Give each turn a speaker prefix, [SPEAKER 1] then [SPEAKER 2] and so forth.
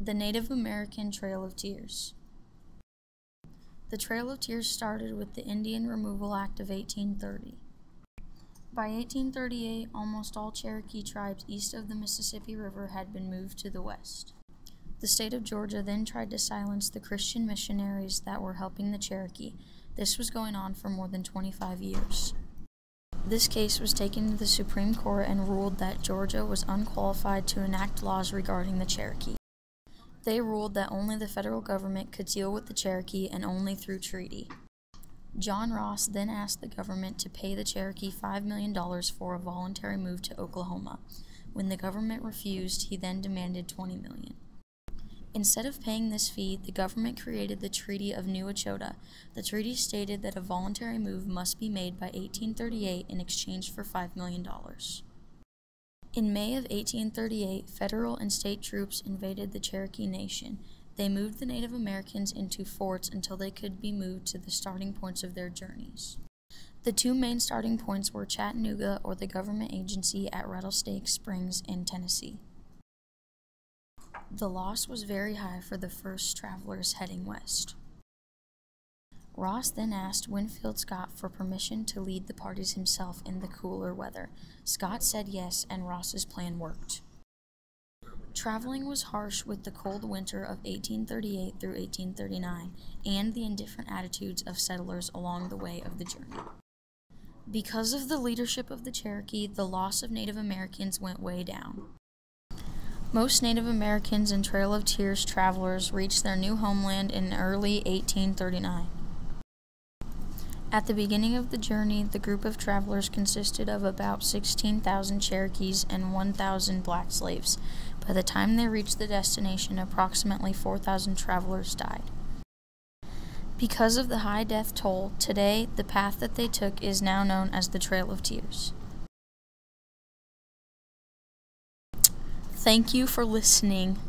[SPEAKER 1] The Native American Trail of Tears. The Trail of Tears started with the Indian Removal Act of 1830. By 1838, almost all Cherokee tribes east of the Mississippi River had been moved to the west. The state of Georgia then tried to silence the Christian missionaries that were helping the Cherokee. This was going on for more than 25 years. This case was taken to the Supreme Court and ruled that Georgia was unqualified to enact laws regarding the Cherokee. They ruled that only the federal government could deal with the Cherokee and only through treaty. John Ross then asked the government to pay the Cherokee $5 million for a voluntary move to Oklahoma. When the government refused, he then demanded $20 million. Instead of paying this fee, the government created the Treaty of New Echota. The treaty stated that a voluntary move must be made by 1838 in exchange for $5 million. In May of 1838, federal and state troops invaded the Cherokee Nation. They moved the Native Americans into forts until they could be moved to the starting points of their journeys. The two main starting points were Chattanooga or the government agency at Rattlesnake Springs in Tennessee. The loss was very high for the first travelers heading west. Ross then asked Winfield Scott for permission to lead the parties himself in the cooler weather. Scott said yes, and Ross's plan worked. Traveling was harsh with the cold winter of 1838 through 1839 and the indifferent attitudes of settlers along the way of the journey. Because of the leadership of the Cherokee, the loss of Native Americans went way down. Most Native Americans and Trail of Tears travelers reached their new homeland in early 1839. At the beginning of the journey, the group of travelers consisted of about 16,000 Cherokees and 1,000 black slaves. By the time they reached the destination, approximately 4,000 travelers died. Because of the high death toll, today the path that they took is now known as the Trail of Tears. Thank you for listening.